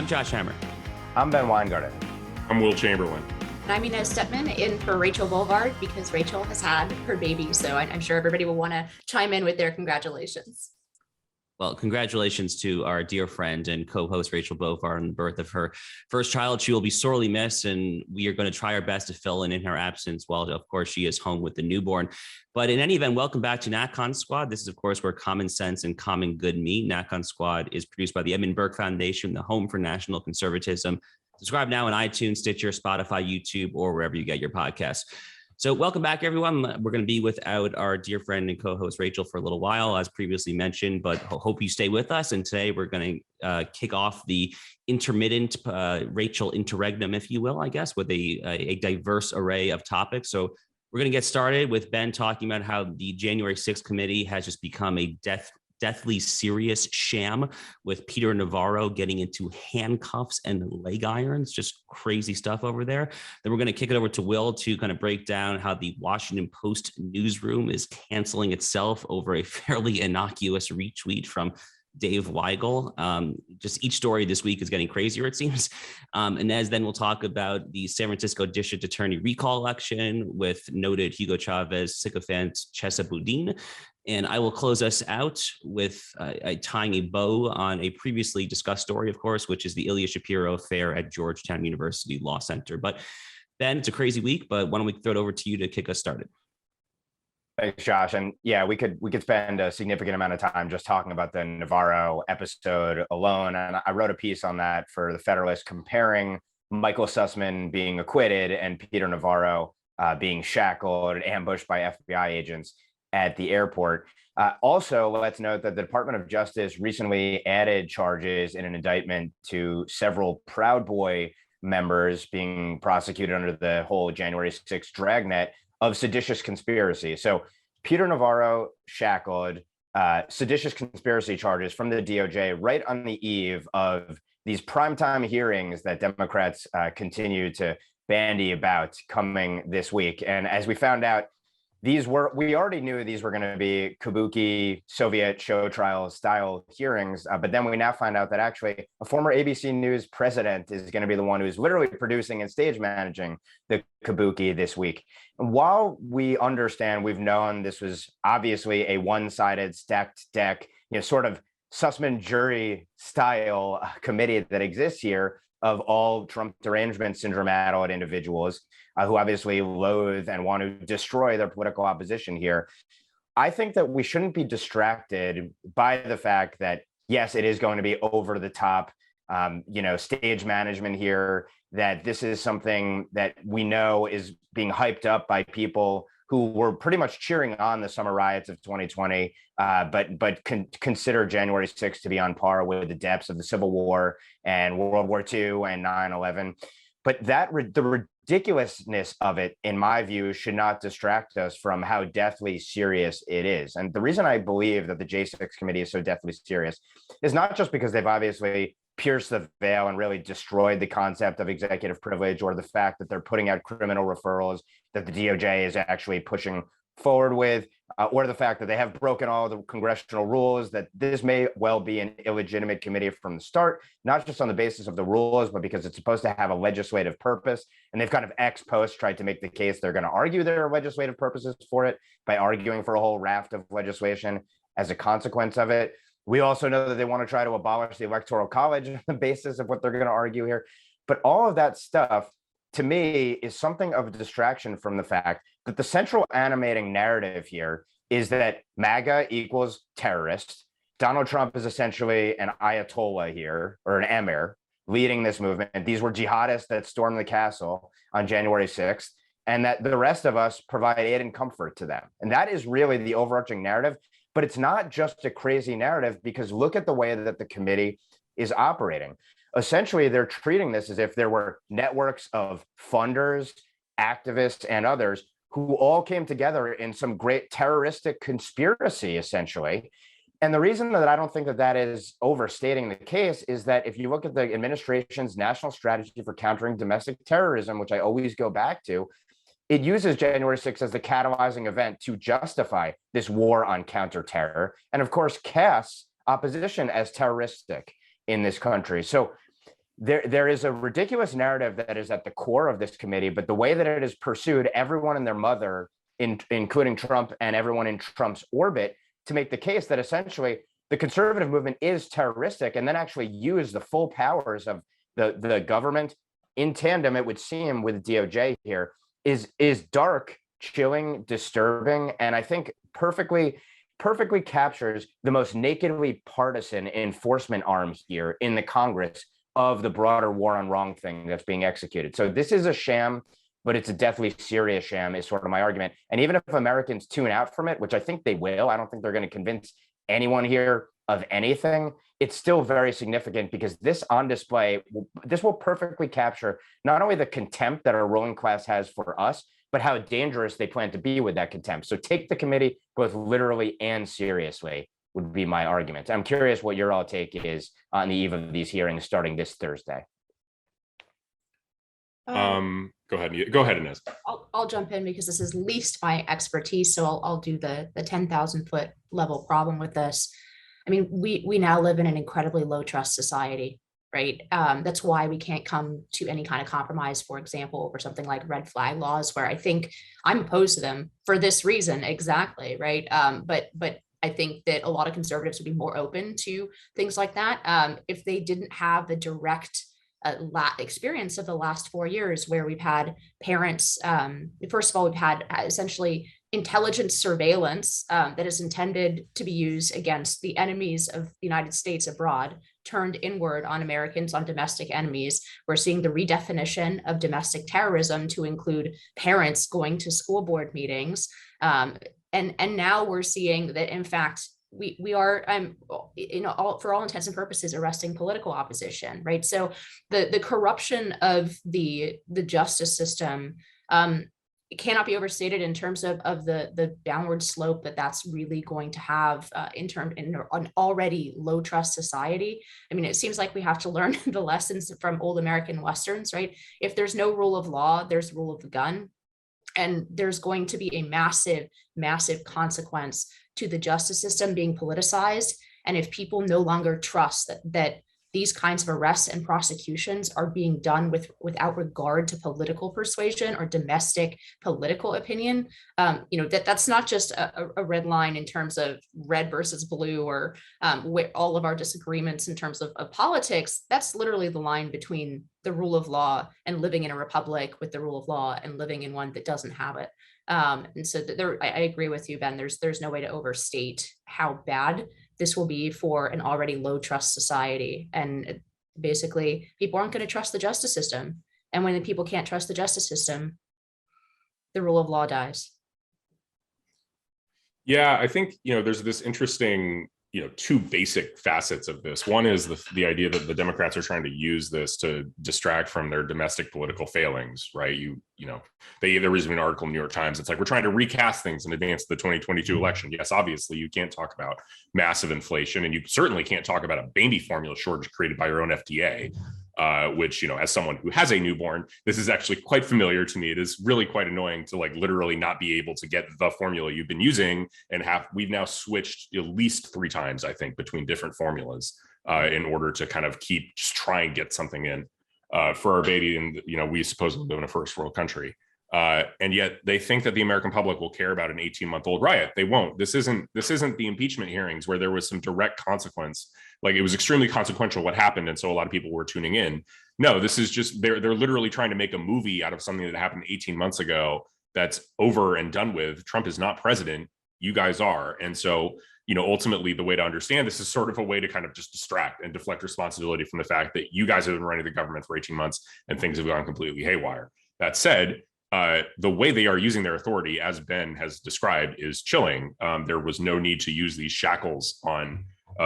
Josh Hammer. I'm Ben Weingarten. I'm Will Chamberlain. And I'm Inez Stepman in for Rachel Boulevard because Rachel has had her baby. So I'm sure everybody will want to chime in with their congratulations. Well, congratulations to our dear friend and co-host Rachel Boulevard on the birth of her first child. She will be sorely missed, and we are going to try our best to fill in her absence while, of course, she is home with the newborn. But in any event, welcome back to NatCon Squad. This is, of course, where common sense and common good meet. NatCon Squad is produced by the Edmund Burke Foundation, the home for national conservatism. Subscribe now on iTunes, Stitcher, Spotify, YouTube, or wherever you get your podcasts. So welcome back, everyone. We're going to be without our dear friend and co-host Rachel for a little while, as previously mentioned, but hope you stay with us. And today we're going to kick off the intermittent Rachel interregnum, if you will, I guess, with a diverse array of topics. So we're going to get started with Ben talking about how the January 6th committee has just become a deathly serious sham, with Peter Navarro getting into handcuffs and leg irons, just crazy stuff over there. Then we're going to kick it over to Will to kind of break down how the Washington Post newsroom is canceling itself over a fairly innocuous retweet from Dave Weigel. Just each story this week is getting crazier, it seems. Inez then we'll talk about the San Francisco District Attorney recall election with noted Hugo Chavez sycophant Chesa Boudin. And I will close us out with tying a bow on a previously discussed story, of course, which is the Ilya Shapiro affair at Georgetown University Law Center. But Ben, it's a crazy week, but why don't we throw it over to you to kick us started? Thanks, Josh. And yeah, we could spend a significant amount of time just talking about the Navarro episode alone. And I wrote a piece on that for the Federalist, comparing Michael Sussman being acquitted and Peter Navarro being shackled and ambushed by FBI agents at the airport. Also, let's note that the Department of Justice recently added charges in an indictment to several Proud Boy members being prosecuted under the whole January 6th dragnet of seditious conspiracy. So Peter Navarro shackled, seditious conspiracy charges from the DOJ right on the eve of these primetime hearings that Democrats continue to bandy about coming this week. And as we found out, we already knew these were going to be kabuki Soviet show trial style hearings, but then we now find out that actually a former ABC News president is going to be the one who's literally producing and stage managing the kabuki this week. And while we understand, we've known this was obviously a one-sided stacked deck, sort of Sussman jury style committee that exists here of all Trump derangement syndrome-addled individuals who obviously loathe and want to destroy their political opposition here. I think that we shouldn't be distracted by the fact that, yes, it is going to be over the top, stage management here, that this is something that we know is being hyped up by people who were pretty much cheering on the summer riots of 2020, but consider January 6th to be on par with the depths of the Civil War and World War II and 9/11. But the ridiculousness of it, in my view, should not distract us from how deathly serious it is. And the reason I believe that the J6 committee is so deathly serious is not just because they've obviously pierced the veil and really destroyed the concept of executive privilege, or the fact that they're putting out criminal referrals that the DOJ is actually pushing forward with, or the fact that they have broken all the congressional rules, that this may well be an illegitimate committee from the start, not just on the basis of the rules, but because it's supposed to have a legislative purpose. And they've kind of ex post tried to make the case they're going to argue their legislative purposes for it by arguing for a whole raft of legislation as a consequence of it. We also know that they want to try to abolish the Electoral College on the basis of what they're going to argue here. But all of that stuff, to me, is something of a distraction from the fact that the central animating narrative here is that MAGA equals terrorist. Donald Trump is essentially an Ayatollah here, or an emir, leading this movement. These were jihadists that stormed the castle on January 6th, and that the rest of us provide aid and comfort to them. And that is really the overarching narrative. But it's not just a crazy narrative, because look at the way that the committee is operating. Essentially, they're treating this as if there were networks of funders, activists, and others who all came together in some great terroristic conspiracy, essentially. And the reason that I don't think that that is overstating the case is that if you look at the administration's national strategy for countering domestic terrorism, which I always go back to, it uses January 6th as the catalyzing event to justify this war on counterterror, and of course casts opposition as terroristic in this country. So there is a ridiculous narrative that is at the core of this committee, but the way that it has pursued everyone and their mother, including Trump and everyone in Trump's orbit, to make the case that essentially the conservative movement is terroristic, and then actually use the full powers of the government in tandem, it would seem, with DOJ here, is dark, chilling, disturbing, and I think perfectly captures the most nakedly partisan enforcement arm here in the Congress of the broader war on wrong thing that's being executed. So this is a sham, but it's a deathly serious sham, is sort of my argument. And even if Americans tune out from it, which I think they will, I don't think they're going to convince anyone here of anything, it's still very significant, because this on display, this will perfectly capture not only the contempt that our ruling class has for us, but how dangerous they plan to be with that contempt. So take the committee both literally and seriously, would be my argument. I'm curious what your all take is on the eve of these hearings starting this Thursday. Go ahead, Inez. I'll jump in because this is least my expertise. So I'll do the 10,000 foot level problem with this. I mean, we now live in an incredibly low trust society, right? That's why we can't come to any kind of compromise, for example, over something like red flag laws, where I think I'm opposed to them for this reason exactly, right? But I think that a lot of conservatives would be more open to things like that if they didn't have the direct experience of the last 4 years, where we've had parents. First of all, we've had essentially intelligence surveillance that is intended to be used against the enemies of the United States abroad, turned inward on Americans, on domestic enemies. We're seeing the redefinition of domestic terrorism to include parents going to school board meetings. And now we're seeing that, in fact, we are, for all intents and purposes, arresting political opposition, right? So the corruption of the justice system cannot be overstated in terms of the downward slope that's really going to have in an already low trust society. I mean, it seems like we have to learn the lessons from old American Westerns, right? If there's no rule of law, there's rule of the gun. And there's going to be a massive consequence to the justice system being politicized. And if people no longer trust that these kinds of arrests and prosecutions are being done without regard to political persuasion or domestic political opinion, that's not just a red line in terms of red versus blue, or with all of our disagreements in terms of politics. That's literally the line between the rule of law and living in a republic with the rule of law and living in one that doesn't have it. And so I agree with you, Ben. There's no way to overstate how bad this will be for an already low trust society. And basically, people aren't going to trust the justice system. And when the people can't trust the justice system, the rule of law dies. Yeah, I think, there's this interesting, two basic facets of this. One is the idea that the Democrats are trying to use this to distract from their domestic political failings, right? There was an article in the New York Times. It's like, we're trying to recast things in advance of the 2022 election. Yes, obviously you can't talk about massive inflation, and you certainly can't talk about a baby formula shortage created by your own FDA. Which, as someone who has a newborn, this is actually quite familiar to me. It is really quite annoying to literally not be able to get the formula you've been using, and we've now switched at least 3 times, I think, between different formulas in order to kind of just try and get something in for our baby. And, we supposedly live in a first world country. And yet they think that the American public will care about an 18-month-old riot. They won't. This isn't the impeachment hearings where there was some direct consequence. It was extremely consequential what happened, and so a lot of people were tuning in. No, this is just they're literally trying to make a movie out of something that happened 18 months ago that's over and done with. Trump is not president. You guys are. And so, ultimately the way to understand this is sort of a way to kind of just distract and deflect responsibility from the fact that you guys have been running the government for 18 months and things have gone completely haywire. That said, the way they are using their authority, as Ben has described, is chilling. There was no need to use these shackles on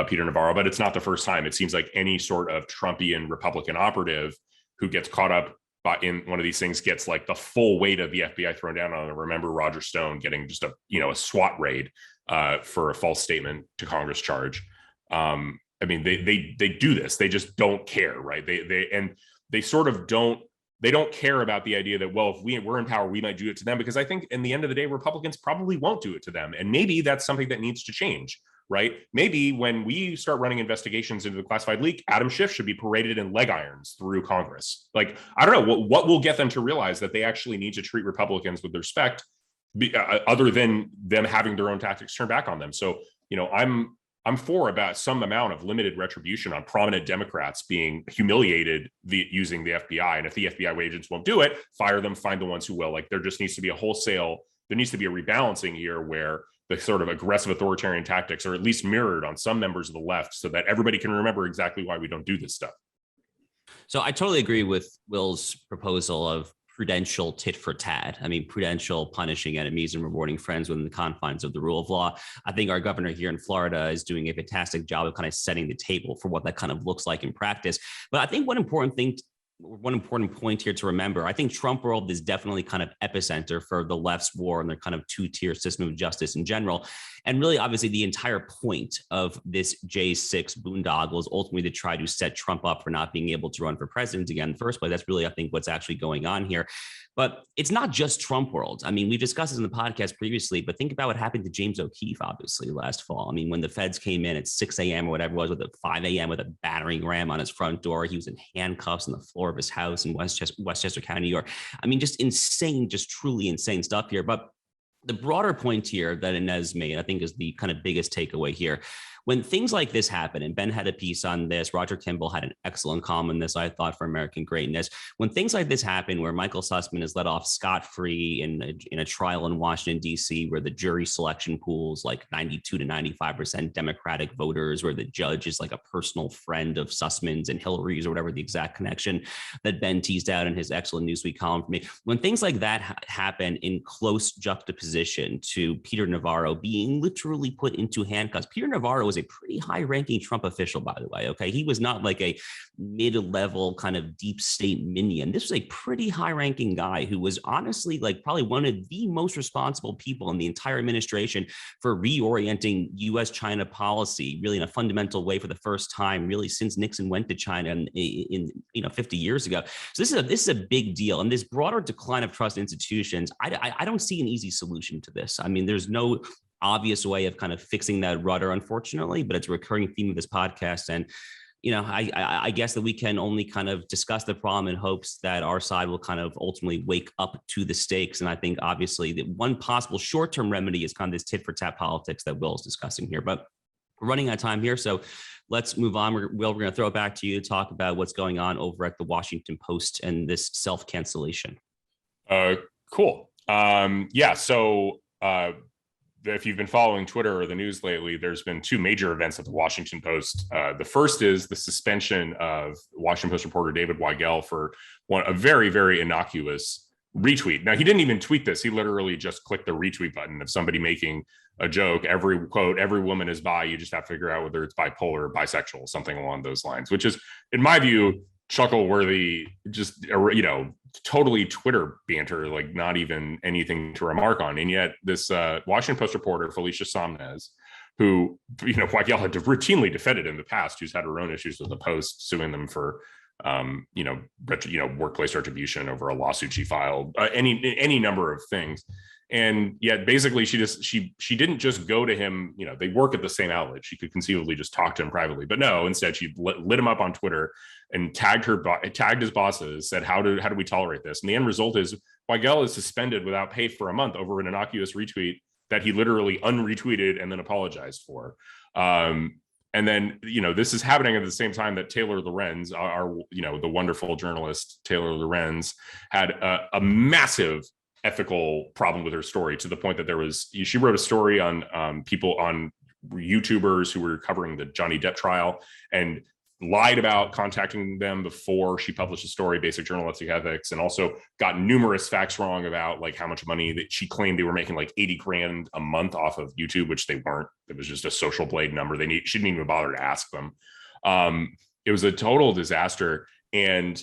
Peter Navarro, but it's not the first time. It seems like any sort of Trumpian Republican operative who gets caught up in one of these things gets the full weight of the FBI thrown down on them. Remember Roger Stone getting just a SWAT raid for a false statement to Congress charge. They do this. They just don't care, right? They sort of don't. They don't care about the idea that, well, if we're in power, we might do it to them, because I think in the end of the day, Republicans probably won't do it to them. And maybe that's something that needs to change. right? Maybe when we start running investigations into the classified leak, Adam Schiff should be paraded in leg irons through Congress. Like, I don't know what will get them to realize that they actually need to treat Republicans with respect, other than them having their own tactics turned back on them. So, I'm for about some amount of limited retribution on prominent Democrats being humiliated using the FBI. And if the FBI agents won't do it, fire them, find the ones who will. Like, there just needs to be there needs to be a rebalancing here where the sort of aggressive authoritarian tactics are at least mirrored on some members of the left so that everybody can remember exactly why we don't do this stuff. So I totally agree with Will's proposal of prudential tit for tat. I mean, prudential punishing enemies and rewarding friends within the confines of the rule of law. I think our governor here in Florida is doing a fantastic job of kind of setting the table for what that kind of looks like in practice. But I think one important point here to remember, I think Trump world is definitely kind of epicenter for the left's war and their kind of two-tier system of justice in general. And really, obviously, the entire point of this J6 boondoggle is ultimately to try to set Trump up for not being able to run for president again in the first place. That's really, I think, what's actually going on here. But it's not just Trump world. I mean, we've discussed this in the podcast previously, but think about what happened to James O'Keefe, obviously, last fall. I mean, when the feds came in at 6 a.m. or whatever it was, with a 5 a.m. with a battering ram on his front door, he was in handcuffs on the floor of his house in Westchester County, New York. I mean, just insane, just truly insane stuff here. But the broader point here that Inez made, I think, is the kind of biggest takeaway here. When things like this happen, and Ben had a piece on this, Roger Kimball had an excellent column on this, I thought, for American Greatness. When things like this happen, where Michael Sussman is let off scot-free in a trial in Washington, D.C., where the jury selection pool's like 92 to 95% Democratic voters, where the judge is like a personal friend of Sussman's and Hillary's, or whatever the exact connection that Ben teased out in his excellent Newsweek column for me. When things like that happen in close juxtaposition to Peter Navarro being literally put into handcuffs. Peter Navarro was a pretty high-ranking Trump official, by the way. Okay, he was not like a mid-level kind of deep state minion. This was a pretty high-ranking guy who was honestly like probably one of the most responsible people in the entire administration for reorienting U.S.-China policy, really in a fundamental way for the first time, really since Nixon went to China in 50 years ago. So this is a big deal, and this broader decline of trust in institutions, I don't see an easy solution to this. I mean, there's no obvious way of kind of fixing that rudder, unfortunately, but it's a recurring theme of this podcast. And, I guess that we can only kind of discuss the problem in hopes that our side will kind of ultimately wake up to the stakes. And I think obviously the one possible short-term remedy is kind of this tit for tat politics that Will is discussing here, but we're running out of time here. So let's move on. Will, we're going to throw it back to you to talk about what's going on over at the Washington Post and this self-cancellation. Cool. If you've been following Twitter or the news lately, there's been two major events at the Washington Post. The first is the suspension of Washington Post reporter David Weigel for a very, very innocuous retweet. Now, he didn't even tweet this. He literally just clicked the retweet button of somebody making a joke. Every woman is bi. You just have to figure out whether it's bipolar or bisexual, something along those lines, which is, in my view, chuckle worthy, just, totally Twitter banter, like not even anything to remark on. And yet this Washington Post reporter, Felicia Somnez, who, Weigel had routinely defended in the past, who's had her own issues with the Post, suing them for, workplace retribution over a lawsuit she filed, any number of things. And yet basically she didn't just go to him, they work at the same outlet. She could conceivably just talk to him privately, but no, instead she lit him up on Twitter and tagged his bosses, said, how do we tolerate this? And the end result is Weigel is suspended without pay for a month over an innocuous retweet that he literally unretweeted and then apologized for. And then, this is happening at the same time that Taylor Lorenz, the wonderful journalist Taylor Lorenz, had a massive ethical problem with her story, to the point that she wrote a story on YouTubers who were covering the Johnny Depp trial and lied about contacting them before she published a story, basic journalistic ethics, and also got numerous facts wrong about like how much money that she claimed they were making, like 80 grand a month off of YouTube, which they weren't. It was just a social blade number. She didn't even bother to ask them. It was a total disaster. And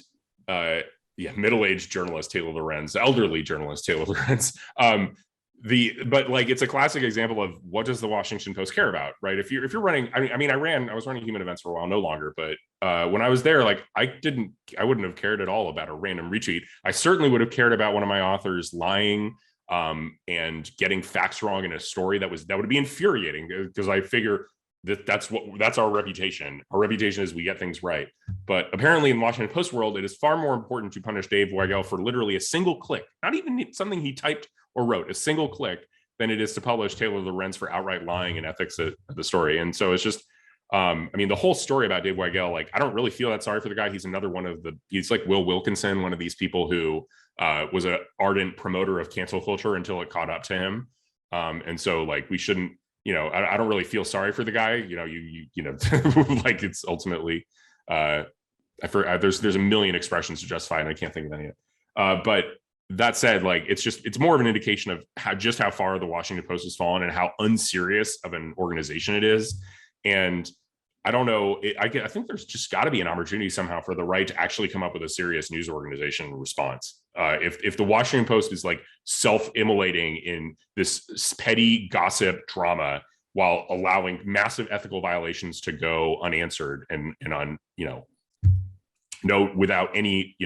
middle-aged journalist Taylor Lorenz, elderly journalist Taylor Lorenz. It's a classic example of what does the Washington Post care about, right? If you're running, I was running human events for a while, no longer, but when I was there, I wouldn't have cared at all about a random retweet. I certainly would have cared about one of my authors lying and getting facts wrong in a story that would be infuriating, because I figure that's our reputation. Our reputation is we get things right. But apparently in the Washington Post world, it is far more important to punish Dave Weigel for literally a single click, not even something he typed or wrote, a single click, than it is to publish Taylor Lorenz for outright lying and ethics of the story. And so it's just, I mean, the whole story about Dave Weigel, like, I don't really feel that sorry for the guy. He's another one of he's like Will Wilkinson, one of these people who was an ardent promoter of cancel culture until it caught up to him. And so, like, we shouldn't, I don't really feel sorry for the guy. You know, like, it's ultimately, there's a million expressions to justify it, and I can't think of any of it. But that said, like, it's more of an indication of how far the Washington Post has fallen and how unserious of an organization it is. And I don't know, I think there's just got to be an opportunity somehow for the right to actually come up with a serious news organization response. If the Washington Post is like self-immolating in this petty gossip drama while allowing massive ethical violations to go unanswered and on, without any,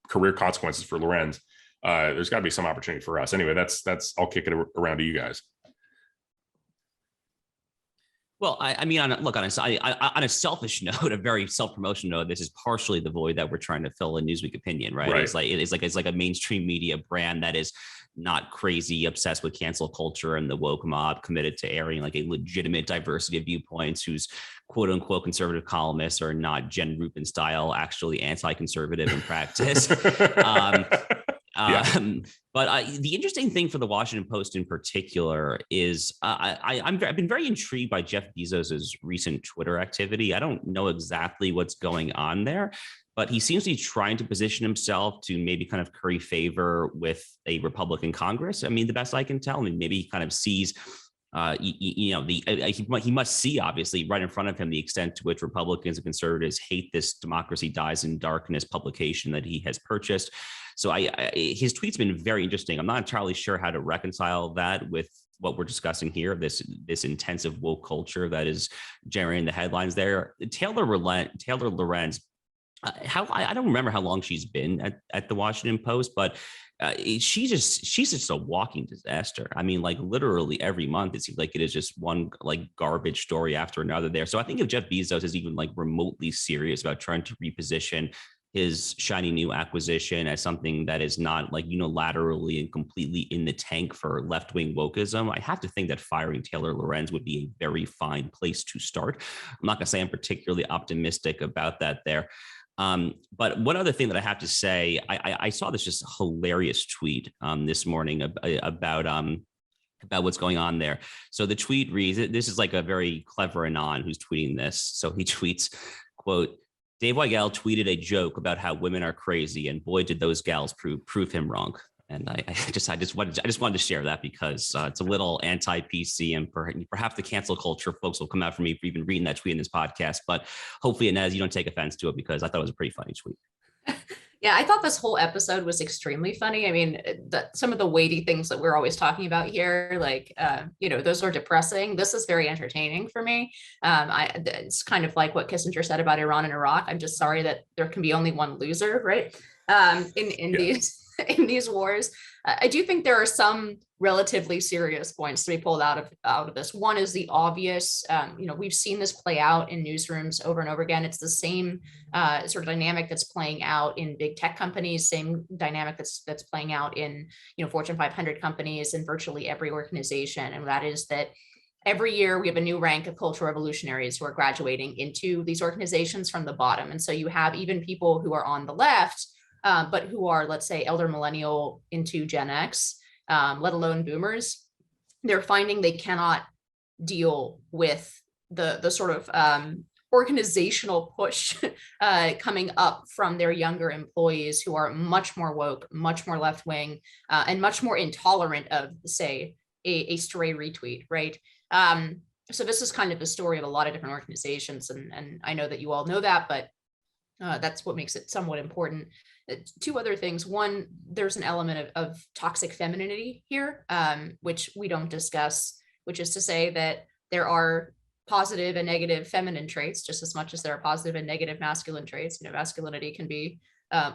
career consequences for Lorenz, there's got to be some opportunity for us. Anyway, that's I'll kick it around to you guys. Well, I mean, on a selfish note, a very self-promotion note, this is partially the void that we're trying to fill in Newsweek Opinion, right? It's like a mainstream media brand that is not crazy obsessed with cancel culture and the woke mob, committed to airing like a legitimate diversity of viewpoints, whose quote unquote conservative columnists are not Jen Rubin style, actually anti-conservative in practice. But the interesting thing for the Washington Post in particular is I've been very intrigued by Jeff Bezos's recent Twitter activity. I don't know exactly what's going on there, but he seems to be trying to position himself to maybe kind of curry favor with a Republican Congress. I mean, the best I can tell, I mean, maybe he kind of sees he must see, obviously, right in front of him, the extent to which Republicans and conservatives hate this Democracy Dies in Darkness publication that he has purchased. So his tweet's been very interesting. I'm not entirely sure how to reconcile that with what we're discussing here, this intensive woke culture that is generating the headlines there. Taylor Lorenz, I don't remember how long she's been at the Washington Post, but she's just a walking disaster. I mean, like, literally every month it seems like it is just one like garbage story after another there. So I think if Jeff Bezos is even like remotely serious about trying to reposition his shiny new acquisition as something that is not like unilaterally and completely in the tank for left-wing wokeism, I have to think that firing Taylor Lorenz would be a very fine place to start. I'm not going to say I'm particularly optimistic about that there. But one other thing that I have to say, I saw this just hilarious tweet this morning about what's going on there. So the tweet reads, this is like a very clever anon who's tweeting this. So he tweets, quote, Dave Weigel tweeted a joke about how women are crazy, and boy, did those gals prove him wrong. And I just wanted to share that because it's a little anti-PC, and perhaps the cancel culture folks will come out for me for even reading that tweet in this podcast. But hopefully, Inez, you don't take offense to it, because I thought it was a pretty funny tweet. Yeah, I thought this whole episode was extremely funny. I mean, some of the weighty things that we're always talking about here, like, those are depressing. This is very entertaining for me. It's kind of like what Kissinger said about Iran and Iraq. I'm just sorry that there can be only one loser, right? In these wars. I do think there are some relatively serious points to be pulled out of this. One is the obvious, we've seen this play out in newsrooms over and over again. It's the same sort of dynamic that's playing out in big tech companies, same dynamic that's playing out in, Fortune 500 companies and virtually every organization. And that is that every year we have a new rank of cultural revolutionaries who are graduating into these organizations from the bottom. And so you have even people who are on the left, but who are, let's say, elder millennial into Gen X, let alone boomers. They're finding they cannot deal with the sort of organizational push coming up from their younger employees, who are much more woke, much more left-wing, and much more intolerant of, say, a stray retweet, right? So this is kind of the story of a lot of different organizations, and I know that you all know that, but that's what makes it somewhat important. Two other things. One, there's an element of toxic femininity here, which we don't discuss, which is to say that there are positive and negative feminine traits just as much as there are positive and negative masculine traits. Masculinity can be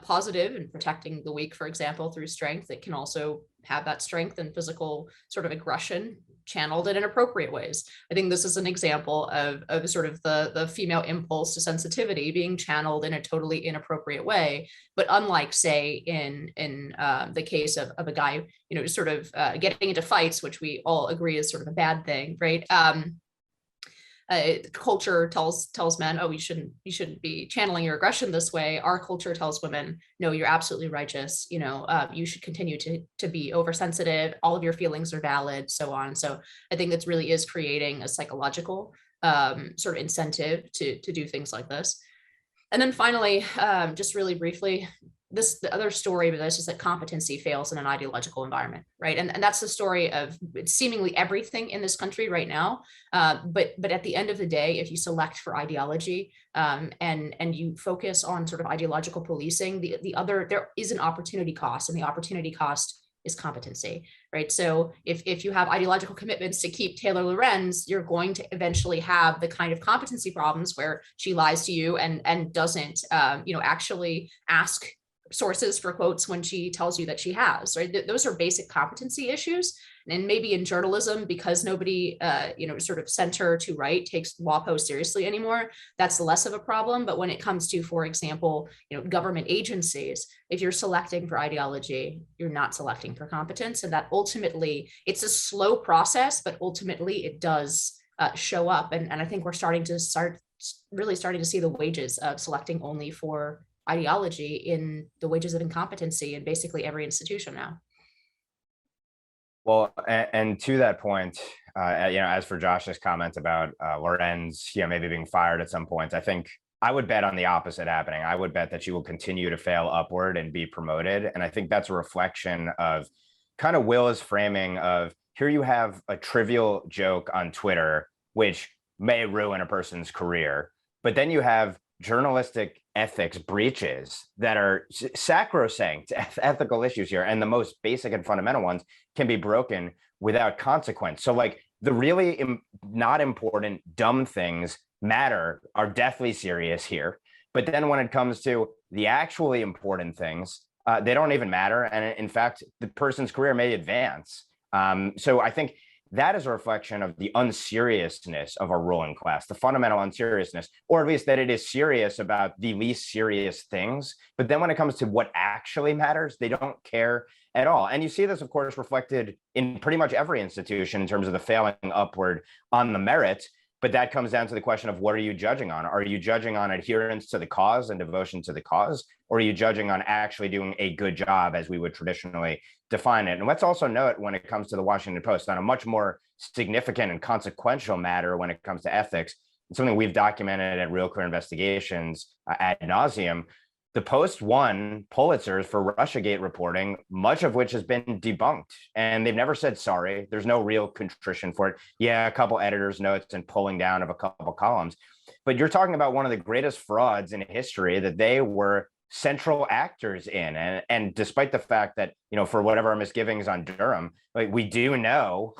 positive in protecting the weak, for example, through strength. It can also have that strength and physical sort of aggression channeled in inappropriate ways. I think this is an example of sort of the female impulse to sensitivity being channeled in a totally inappropriate way. But unlike, say, in the case of a guy, sort of getting into fights, which we all agree is sort of a bad thing, right? Culture tells men, oh, you shouldn't be channeling your aggression this way. Our culture tells women, no, you're absolutely righteous. You should continue to be oversensitive. All of your feelings are valid, so on. So I think that really is creating a psychological sort of incentive to do things like this. And then finally, just really briefly, the other story of this is that competency fails in an ideological environment, right? And that's the story of seemingly everything in this country right now. But at the end of the day, if you select for ideology and you focus on sort of ideological policing, there is an opportunity cost, and the opportunity cost is competency, right? So if you have ideological commitments to keep Taylor Lorenz, you're going to eventually have the kind of competency problems where she lies to you and doesn't actually ask sources for quotes when she tells you that she has, right? Those are basic competency issues. And maybe in journalism, because nobody, sort of center to right takes WaPo seriously anymore, that's less of a problem. But when it comes to, for example, government agencies, if you're selecting for ideology, you're not selecting for competence. And that ultimately, it's a slow process, but ultimately it does show up. And I think we're starting to see the wages of selecting only for ideology in the wages of incompetency in basically every institution now. Well, and to that point, as for Josh's comment about Lorenz, maybe being fired at some point, I think I would bet on the opposite happening. I would bet that she will continue to fail upward and be promoted. And I think that's a reflection of kind of Will's framing of, here you have a trivial joke on Twitter, which may ruin a person's career, but then you have journalistic ethics breaches that are sacrosanct ethical issues here, and the most basic and fundamental ones can be broken without consequence. So like the really not important dumb things are deathly serious here, but then when it comes to the actually important things, they don't even matter, and in fact the person's career may advance. So I think that is a reflection of the unseriousness of our ruling class, the fundamental unseriousness, or at least that it is serious about the least serious things. But then when it comes to what actually matters, they don't care at all. And you see this, of course, reflected in pretty much every institution in terms of the failing upward on the merit. But that comes down to the question of, what are you judging on? Are you judging on adherence to the cause and devotion to the cause? Or are you judging on actually doing a good job as we would traditionally define it? And let's also note, when it comes to the Washington Post, on a much more significant and consequential matter when it comes to ethics, it's something we've documented at Real Clear Investigations ad nauseum. The Post won Pulitzers for Russiagate reporting, much of which has been debunked, and they've never said sorry. There's no real contrition for it. Yeah, a couple editors' notes and pulling down of a couple columns, but you're talking about one of the greatest frauds in history that they were central actors in. And despite the fact that, for whatever our misgivings on Durham, like, we do know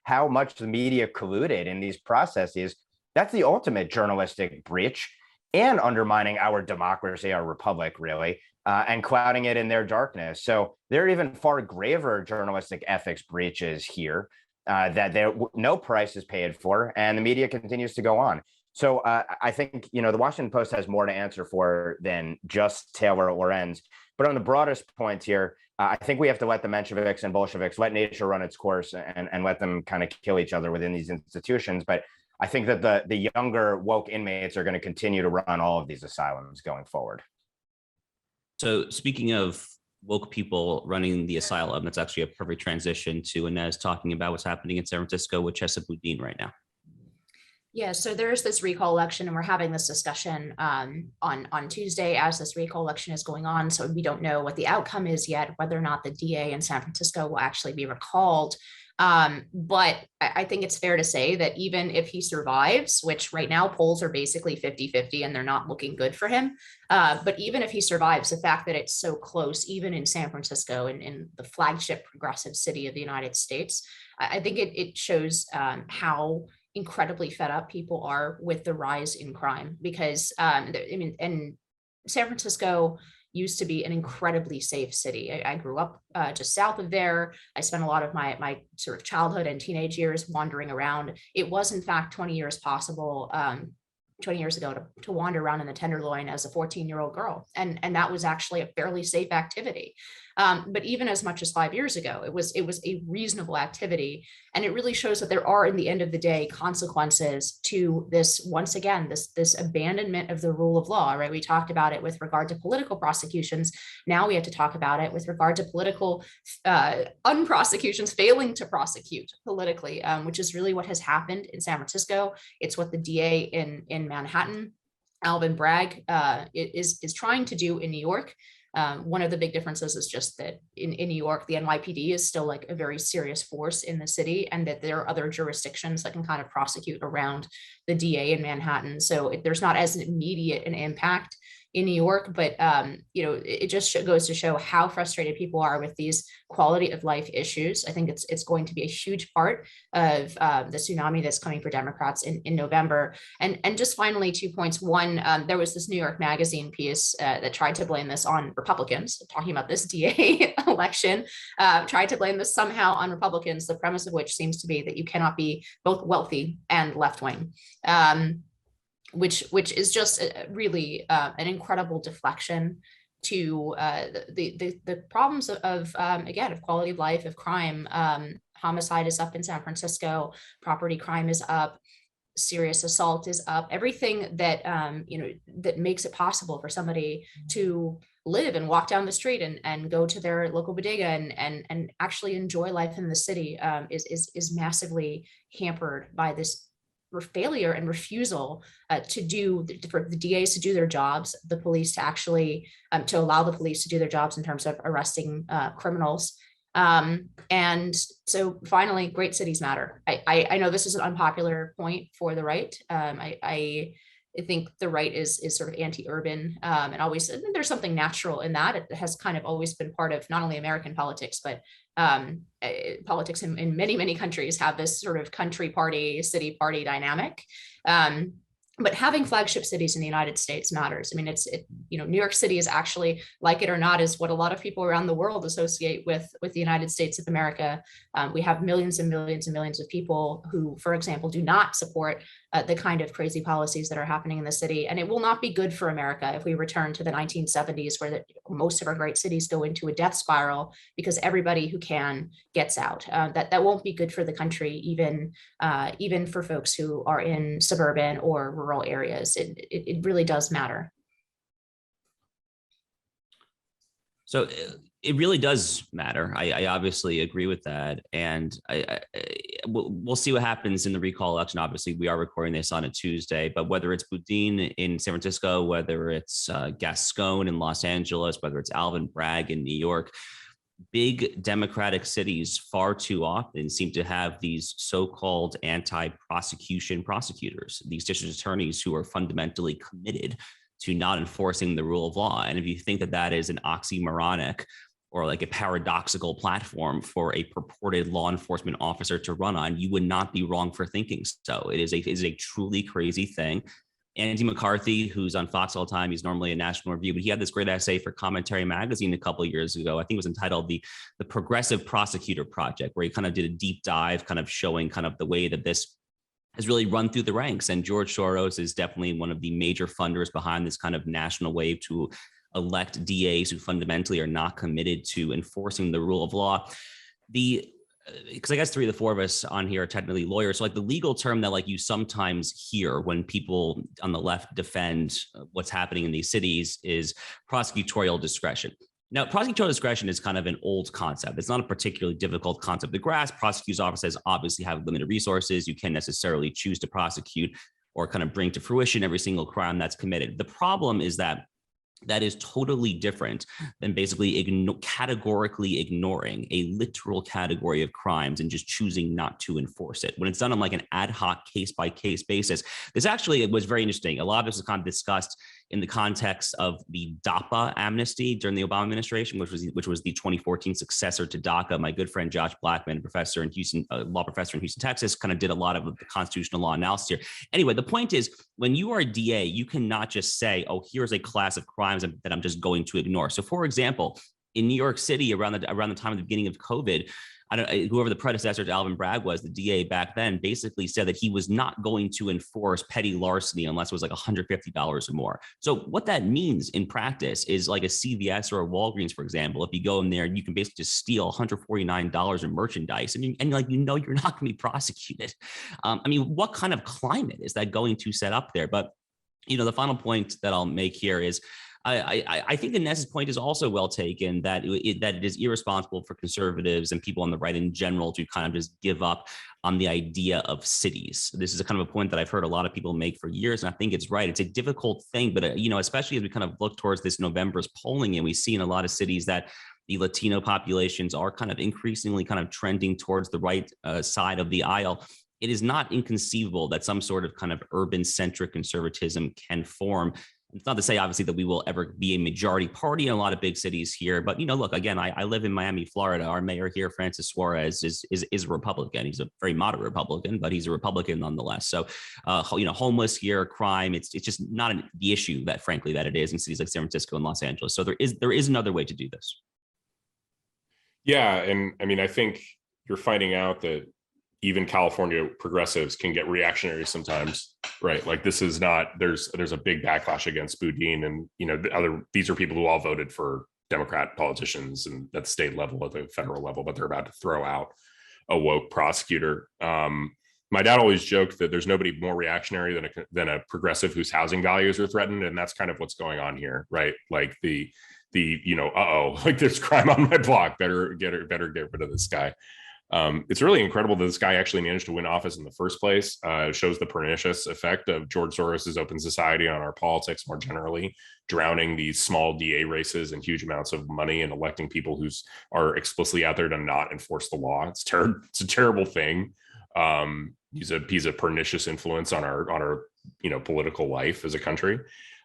how much the media colluded in these processes, that's the ultimate journalistic breach, and undermining our democracy, our republic, really, and clouding it in their darkness. So there are even far graver journalistic ethics breaches here that no price is paid for, and the media continues to go on. So I think, the Washington Post has more to answer for than just Taylor Lorenz. But on the broadest point here, I think we have to let the Mensheviks and Bolsheviks, let nature run its course, and let them kind of kill each other within these institutions. But I think that the younger woke inmates are going to continue to run all of these asylums going forward. So speaking of woke people running the asylum, that's actually a perfect transition to Inez talking about what's happening in San Francisco with Chesa Boudin right now. Yeah, so there's this recall election, and we're having this discussion on Tuesday as this recall election is going on. So we don't know what the outcome is yet, whether or not the DA in San Francisco will actually be recalled. But I think it's fair to say that even if he survives, which right now polls are basically 50-50 and they're not looking good for him, but even if he survives, the fact that it's so close, even in San Francisco, in the flagship progressive city of the United States, I think it shows how incredibly fed up people are with the rise in crime. Because in San Francisco, used to be an incredibly safe city. I grew up just south of there. I spent a lot of my sort of childhood and teenage years wandering around. It was in fact 20 years possible 20 years ago to wander around in the Tenderloin as a 14-year-old girl. And that was actually a fairly safe activity. But even as much as 5 years ago, it was a reasonable activity. And it really shows that there are, in the end of the day, consequences to this, once again, this abandonment of the rule of law, right? We talked about it with regard to political prosecutions. Now we have to talk about it with regard to political unprosecutions, failing to prosecute politically, which is really what has happened in San Francisco. It's what the DA in Manhattan, Alvin Bragg, is trying to do in New York. One of the big differences is just that in New York, the NYPD is still like a very serious force in the city, and that there are other jurisdictions that can kind of prosecute around the DA in Manhattan. So there's not as immediate an impact in New York, but it just goes to show how frustrated people are with these quality of life issues. I think it's going to be a huge part of the tsunami that's coming for Democrats in November. And just finally, 2 points. One, there was this New York Magazine piece that tried to blame this on Republicans, talking about this DA election, tried to blame this somehow on Republicans, the premise of which seems to be that you cannot be both wealthy and left-wing. Which is just really an incredible deflection to the problems of quality of life, of crime. Homicide is up in San Francisco, property crime is up, serious assault is up. Everything that that makes it possible for somebody to live and walk down the street and go to their local bodega and actually enjoy life in the city is massively hampered by this failure and refusal for the DAs to do their jobs, the police to actually to allow the police to do their jobs in terms of arresting criminals. And so finally, great cities matter. I know this is an unpopular point for the right. I think the right is sort of anti-urban, and always there's something natural in that. It has kind of always been part of not only American politics, but politics in many, many countries have this sort of country party, city party dynamic. But having flagship cities in the United States matters. I mean, New York City is actually, like it or not, is what a lot of people around the world associate with the United States of America. We have millions and millions and millions of people who, for example, do not support the kind of crazy policies that are happening in the city. And it will not be good for America if we return to the 1970s, where most of our great cities go into a death spiral because everybody who can gets out. That won't be good for the country, even for folks who are in suburban or rural areas. It really does matter. So it really does matter. I obviously agree with that. And we'll see what happens in the recall election. Obviously, we are recording this on a Tuesday, but whether it's Boudin in San Francisco, whether it's Gascon in Los Angeles, whether it's Alvin Bragg in New York, big Democratic cities far too often seem to have these so-called anti-prosecution prosecutors, these district attorneys who are fundamentally committed to not enforcing the rule of law. And if you think that that is an oxymoronic or like a paradoxical platform for a purported law enforcement officer to run on, you would not be wrong for thinking so. It is a truly crazy thing. Andy McCarthy, who's on Fox all the time, he's normally a National Review, but he had this great essay for Commentary Magazine a couple of years ago. I think it was entitled the Progressive Prosecutor Project, where he kind of did a deep dive, kind of showing kind of the way that this has really run through the ranks. And George Soros is definitely one of the major funders behind this kind of national wave to elect DAs who fundamentally are not committed to enforcing the rule of law. Because I guess 3 of the 4 of us on here are technically lawyers. So like the legal term that like you sometimes hear when people on the left defend what's happening in these cities is prosecutorial discretion. Now, prosecutorial discretion is kind of an old concept. It's not a particularly difficult concept to grasp. Prosecutors' offices obviously have limited resources. You can't necessarily choose to prosecute or kind of bring to fruition every single crime that's committed. The problem is that is totally different than basically categorically ignoring a literal category of crimes and just choosing not to enforce it. When it's done on like an ad hoc case-by-case basis, this actually was very interesting. A lot of this was kind of discussed in the context of the DAPA amnesty during the Obama administration, which was the 2014 successor to DACA. My good friend Josh Blackman, law professor in Houston, Texas, kind of did a lot of the constitutional law analysis here. Anyway, the point is, when you are a DA, you cannot just say, oh, here's a class of crimes that I'm just going to ignore. So for example, in New York City around the time of the beginning of COVID, whoever the predecessor to Alvin Bragg was, the DA back then, basically said that he was not going to enforce petty larceny unless it was like $150 or more. So what that means in practice is like a CVS or a Walgreens, for example, if you go in there, you can basically just steal $149 in merchandise and you're not going to be prosecuted. I mean, what kind of climate is that going to set up there? But, the final point that I'll make here is, I think Inez's point is also well taken, that it is irresponsible for conservatives and people on the right in general to kind of just give up on the idea of cities. This is a kind of a point that I've heard a lot of people make for years, and I think it's right. It's a difficult thing, but especially as we kind of look towards this November's polling, and we see in a lot of cities that the Latino populations are kind of increasingly kind of trending towards the right side of the aisle. It is not inconceivable that some sort of kind of urban-centric conservatism can form. It's not to say, obviously, that we will ever be a majority party in a lot of big cities here. But, look, again, I live in Miami, Florida. Our mayor here, Francis Suarez, is a Republican. He's a very moderate Republican, but he's a Republican nonetheless. So, homeless here, crime, it's just not the issue that, frankly, that it is in cities like San Francisco and Los Angeles. So there is another way to do this. Yeah. And I mean, I think you're finding out that even California progressives can get reactionary sometimes, right? Like this is not, there's a big backlash against Boudin, and these are people who all voted for Democrat politicians and at the state level, at the federal level, but they're about to throw out a woke prosecutor. My dad always joked that there's nobody more reactionary than a progressive whose housing values are threatened, and that's kind of what's going on here, right? Like the like there's crime on my block, better get rid of this guy. It's really incredible that this guy actually managed to win office in the first place. It shows the pernicious effect of George Soros's open society on our politics more generally, drowning these small DA races in huge amounts of money and electing people who are explicitly out there to not enforce the law. It's a terrible thing. He's a pernicious influence on our political life as a country.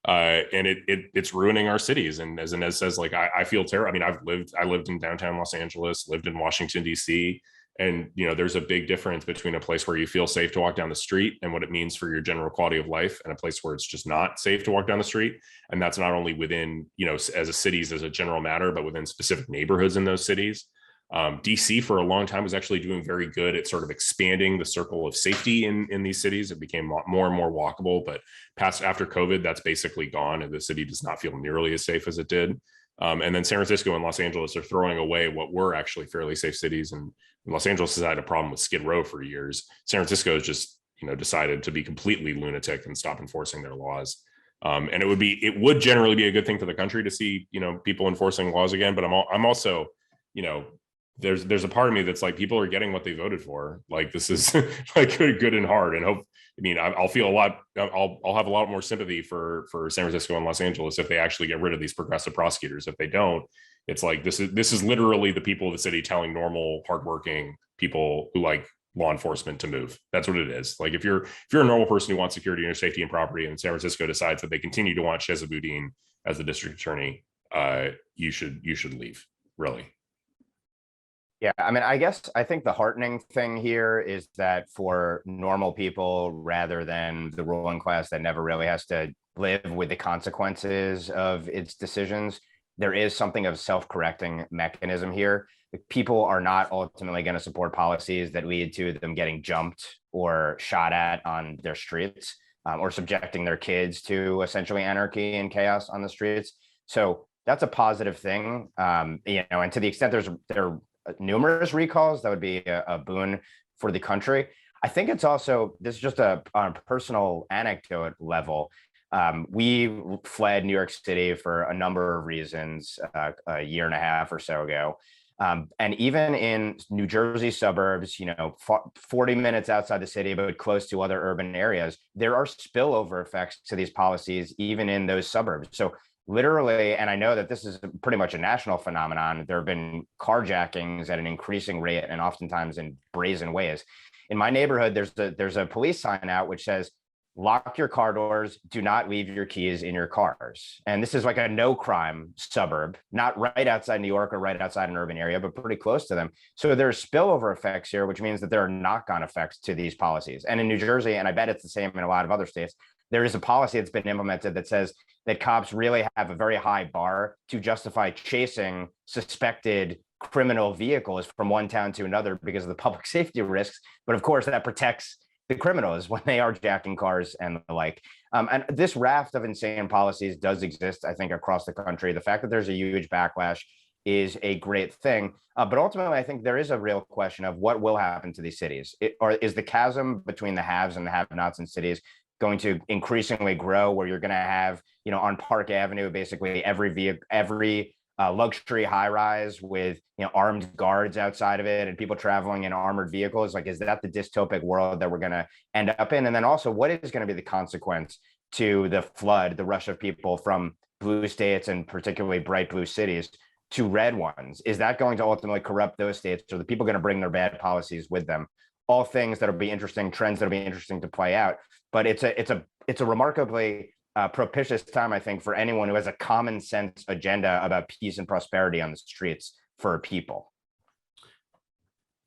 And it's ruining our cities. And as Inez says, like, I feel terrible. I mean, I lived in downtown Los Angeles, lived in Washington, D.C., and, there's a big difference between a place where you feel safe to walk down the street and what it means for your general quality of life, and a place where it's just not safe to walk down the street. And that's not only within, as a cities as a general matter, but within specific neighborhoods in those cities. DC for a long time was actually doing very good at sort of expanding the circle of safety in these cities. It became more and more walkable, but after COVID, that's basically gone, and the city does not feel nearly as safe as it did. And then San Francisco and Los Angeles are throwing away what were actually fairly safe cities. And Los Angeles has had a problem with Skid Row for years. San Francisco has just, decided to be completely lunatic and stop enforcing their laws. And it would generally be a good thing for the country to see, people enforcing laws again. But I'm also, there's a part of me that's like, people are getting what they voted for. Like, this is like good and hard. And I'll feel I'll have a lot more sympathy for San Francisco and Los Angeles if they actually get rid of these progressive prosecutors. If they don't, it's like, this is literally the people of the city telling normal, hardworking people who like law enforcement to move. That's what it is. Like, if you're a normal person who wants security in your safety and property, and San Francisco decides that they continue to want Chesa Boudin as the district attorney, you should leave, really. Yeah, I think the heartening thing here is that for normal people, rather than the ruling class that never really has to live with the consequences of its decisions, there is something of self-correcting mechanism here. People are not ultimately going to support policies that lead to them getting jumped or shot at on their streets, or subjecting their kids to essentially anarchy and chaos on the streets. So that's a positive thing. And to the extent there are numerous recalls, that would be a boon for the country. I think it's also, this is just on a personal anecdote level. We fled New York City for a number of reasons a year and a half or so ago. And even in New Jersey suburbs, 40 minutes outside the city, but close to other urban areas, there are spillover effects to these policies, even in those suburbs. So literally, and I know that this is pretty much a national phenomenon, there have been carjackings at an increasing rate, and oftentimes in brazen ways. In my neighborhood, there's a police sign out which says, lock your car doors, do not leave your keys in your cars. And this is like a no crime suburb, not right outside New York or right outside an urban area, but pretty close to them. So there's spillover effects here, which means that there are knock-on effects to these policies. And in New Jersey, and I bet it's the same in a lot of other states, there is a policy that's been implemented that says that cops really have a very high bar to justify chasing suspected criminal vehicles from one town to another because of the public safety risks. But of course, that protects the criminals when they are jacking cars and the like. And this raft of insane policies does exist, I think, across the country. The fact that there's a huge backlash is a great thing. But ultimately, I think there is a real question of what will happen to these cities. Or is the chasm between the haves and the have-nots in cities going to increasingly grow, where you're going to have, on Park Avenue, basically every luxury high rise with armed guards outside of it and people traveling in armored vehicles? Like, is that the dystopic world that we're going to end up in? And then also, what is going to be the consequence to the flood, the rush of people from blue states and particularly bright blue cities to red ones? Is that going to ultimately corrupt those states? Or are the people going to bring their bad policies with them? All things that'll be interesting, trends that'll be interesting to play out. But it's a remarkably propitious time, I think, for anyone who has a common sense agenda about peace and prosperity on the streets for people.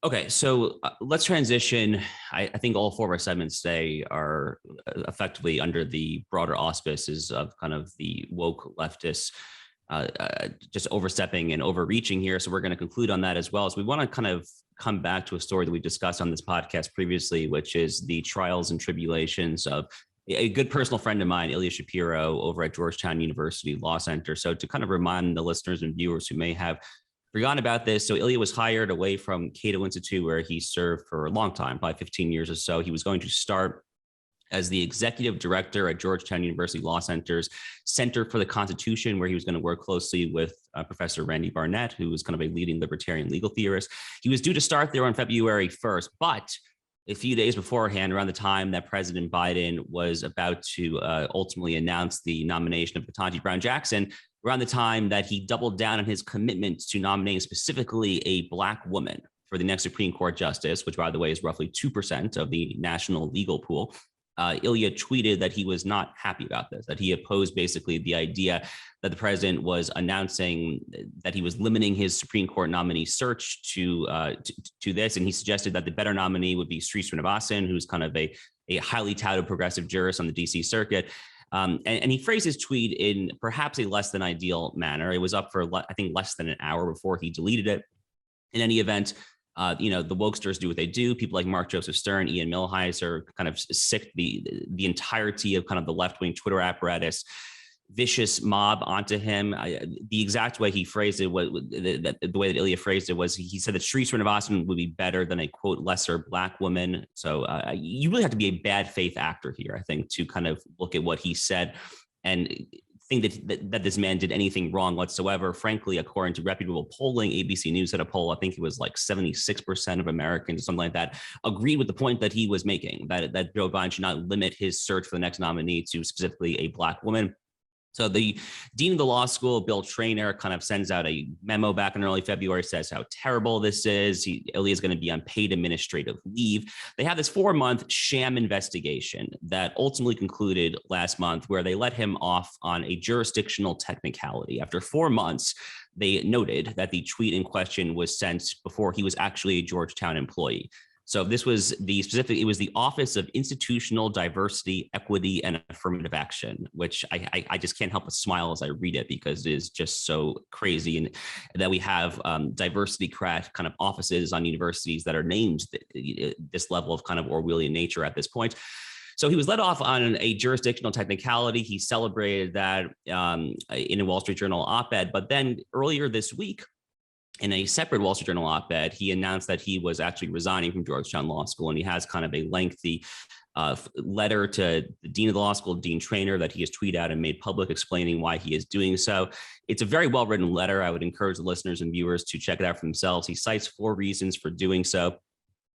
Okay, so let's transition. I think all four of our segments today are effectively under the broader auspices of kind of the woke leftists just overstepping and overreaching here. So we're going to conclude on that as well. So we want to kind of come back to a story that we discussed on this podcast previously, which is the trials and tribulations of a good personal friend of mine, Ilya Shapiro, over at Georgetown University Law Center. So to kind of remind the listeners and viewers who may have forgotten about this, so Ilya was hired away from Cato Institute, where he served for a long time, probably 15 years or so. He was going to start as the executive director at Georgetown University Law Center's Center for the Constitution, where he was going to work closely with Professor Randy Barnett, who was kind of a leading libertarian legal theorist. He was due to start there on February 1st, but a few days beforehand, around the time that President Biden was about to ultimately announce the nomination of Ketanji Brown Jackson, around the time that he doubled down on his commitment to nominating specifically a Black woman for the next Supreme Court justice, which, by the way, is roughly 2% of the national legal pool, Ilya tweeted that he was not happy about this, that he opposed basically the idea that the president was announcing that he was limiting his Supreme Court nominee search to this. And he suggested that the better nominee would be Sri Srinivasan, who's kind of a highly touted progressive jurist on the DC circuit. And he phrased his tweet in perhaps a less than ideal manner. It was up for, I think, less than an hour before he deleted it. In any event, the wokesters do what they do. People like Mark Joseph Stern, Ian Millhiser kind of sicked the entirety of kind of the left-wing Twitter apparatus, vicious mob onto him. The exact way he phrased it was the way that Ilya phrased it was he said that Sri Srinivasan would be better than a, quote, lesser Black woman. So you really have to be a bad faith actor here, I think, to kind of look at what he said and think that this man did anything wrong whatsoever. Frankly, according to reputable polling, ABC News had a poll, I think it was like 76% of Americans, something like that, agreed with the point that he was making, that Joe Biden should not limit his search for the next nominee to specifically a Black woman. So the dean of the law school, Bill Traynor, kind of sends out a memo back in early February, says how terrible this is. Ilya is going to be on paid administrative leave. They have this 4-month sham investigation that ultimately concluded last month, where they let him off on a jurisdictional technicality. After 4 months, they noted that the tweet in question was sent before he was actually a Georgetown employee. So this was it was the Office of Institutional Diversity, Equity, and Affirmative Action, which I just can't help but smile as I read it, because it is just so crazy. And that we have diversity kind of offices on universities that are named this level of kind of Orwellian nature at this point. So he was let off on a jurisdictional technicality. He celebrated that in a Wall Street Journal op-ed. But then earlier this week, in a separate Wall Street Journal op-ed, he announced that he was actually resigning from Georgetown Law School, and he has kind of a lengthy letter to the dean of the law school, Dean Traynor, that he has tweeted out and made public, explaining why he is doing so. It's a very well-written letter. I would encourage the listeners and viewers to check it out for themselves. He cites 4 reasons for doing so.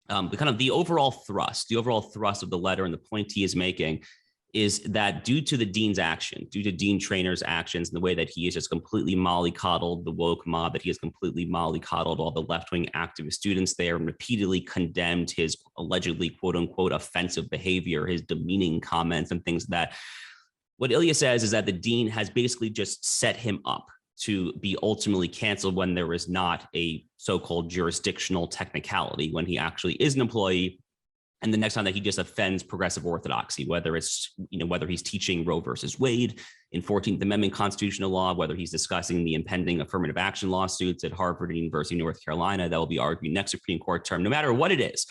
The overall thrust of the letter and the point he is making is that due to the dean's action, due to Dean Trainor's actions and the way that he has just completely mollycoddled the woke mob, that he has completely mollycoddled all the left-wing activist students there and repeatedly condemned his allegedly quote unquote offensive behavior, his demeaning comments and things that what Ilya says is that the dean has basically just set him up to be ultimately canceled when there is not a so-called jurisdictional technicality, when he actually is an employee. And the next time that he just offends progressive orthodoxy, whether it's, whether he's teaching Roe versus Wade in 14th Amendment constitutional law, whether he's discussing the impending affirmative action lawsuits at Harvard and University of North Carolina that will be argued next Supreme Court term, no matter what it is,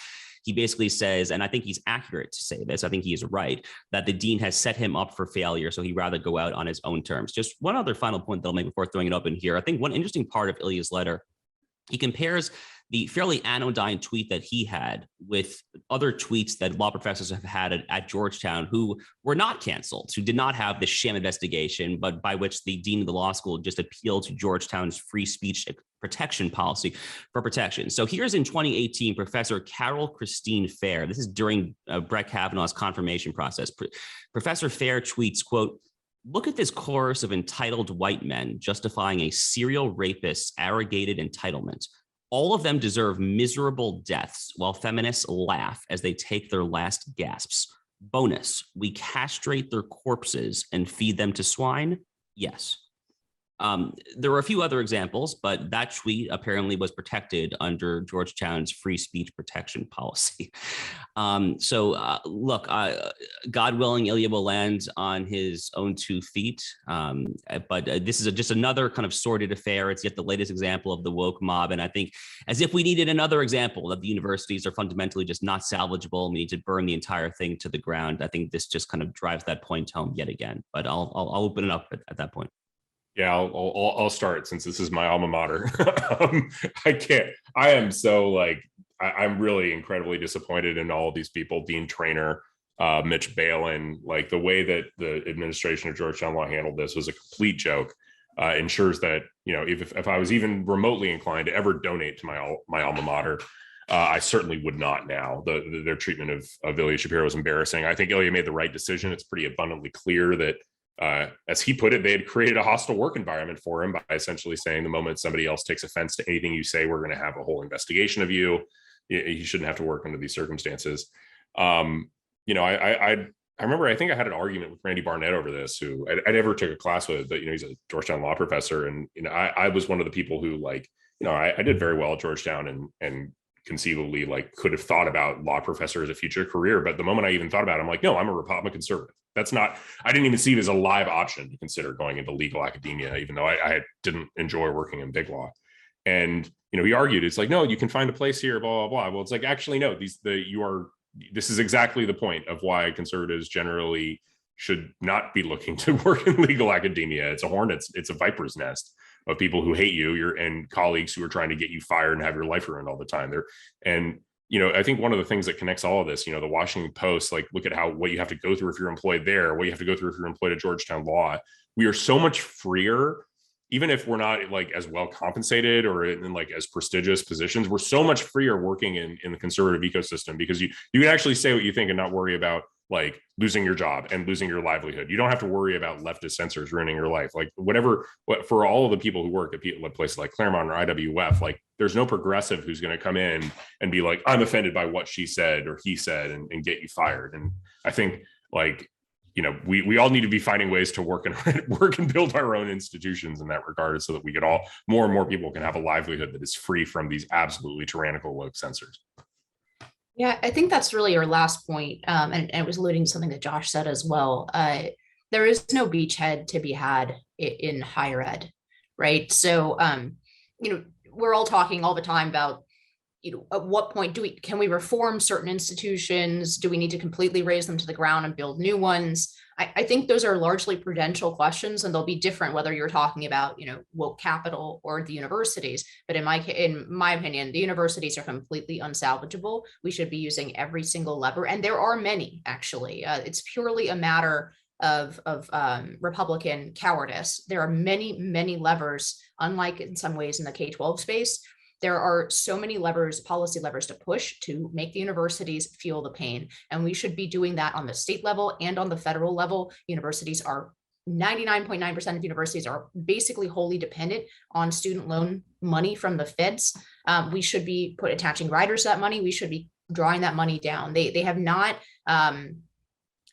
he basically says, and I think he's accurate to say this, I think he is right, that the dean has set him up for failure, so he'd rather go out on his own terms. Just one other final point that I'll make before throwing it up in here. I think one interesting part of Ilya's letter, he compares the fairly anodyne tweet that he had with other tweets that law professors have had at Georgetown who were not canceled, who did not have the sham investigation, but by which the dean of the law school just appealed to Georgetown's free speech protection policy for protection. So here's in 2018, Professor Carol Christine Fair. This is during Brett Kavanaugh's confirmation process. Professor Fair tweets, quote, "Look at this chorus of entitled white men justifying a serial rapist's arrogated entitlement. All of them deserve miserable deaths while feminists laugh as they take their last gasps. Bonus, we castrate their corpses and feed them to swine? Yes." There were a few other examples, but that tweet apparently was protected under Georgetown's free speech protection policy. Look, God willing, Ilya will land on his own 2 feet. But this is just another kind of sordid affair. It's yet the latest example of the woke mob. And I think as if we needed another example that the universities are fundamentally just not salvageable, we need to burn the entire thing to the ground. I think this just kind of drives that point home yet again. But I'll open it up at that point. Yeah, I'll start since this is my alma mater. I am so I'm really incredibly disappointed in all of these people, Dean Trainor, Mitch Balin, like the way that the administration of Georgetown Law handled this was a complete joke. Ensures that, if I was even remotely inclined to ever donate to my alma mater, I certainly would not now. Their treatment of Ilya Shapiro is embarrassing. I think Ilya made the right decision. It's pretty abundantly clear that as he put it, they had created a hostile work environment for him by essentially saying the moment somebody else takes offense to anything you say, we're going to have a whole investigation of you. You shouldn't have to work under these circumstances. I remember, I think I had an argument with Randy Barnett over this, who I never took a class with, but, he's a Georgetown law professor. And, I was one of the people who I did very well at Georgetown and conceivably could have thought about law professor as a future career. But the moment I even thought about it, I'm like, no, I'm a conservative. That's not, I didn't even see it as a live option to consider going into legal academia, even though I didn't enjoy working in big law. And, he argued, it's like, no, you can find a place here, blah, blah, blah. Well, it's like, actually, no, this is exactly the point of why conservatives generally should not be looking to work in legal academia. It's a hornet's, it's a viper's nest of people who hate you, and colleagues who are trying to get you fired and have your life ruined all the time. I think one of the things that connects all of this, the Washington Post, look at what you have to go through if you're employed there, what you have to go through if you're employed at Georgetown Law. We are so much freer, even if we're not as well compensated or in as prestigious positions. We're so much freer working in the conservative ecosystem because you can actually say what you think and not worry about losing your job and losing your livelihood. You don't have to worry about leftist censors ruining your life. For all of the people who work at places like Claremont or IWF, there's no progressive who's going to come in and be like, I'm offended by what she said or he said and get you fired. And I think we all need to be finding ways to work and build our own institutions in that regard, so that we could more and more people can have a livelihood that is free from these absolutely tyrannical woke censors. Yeah, I think that's really your last point. And it was alluding to something that Josh said as well. There is no beachhead to be had in higher ed, right? So, we're all talking all the time about, at what point can we reform certain institutions? Do we need to completely raise them to the ground and build new ones? I think those are largely prudential questions, and they'll be different whether you're talking about, woke capital or the universities. But in my opinion, the universities are completely unsalvageable. We should be using every single lever, and there are many actually. It's purely a matter of Republican cowardice. There are many levers, unlike in some ways in the K-12 space, there are so many levers, policy levers to push to make the universities feel the pain. And we should be doing that on the state level and on the federal level. Universities are 99.9% of universities are basically wholly dependent on student loan money from the feds. We should be attaching riders to that money. We should be drawing that money down. They have not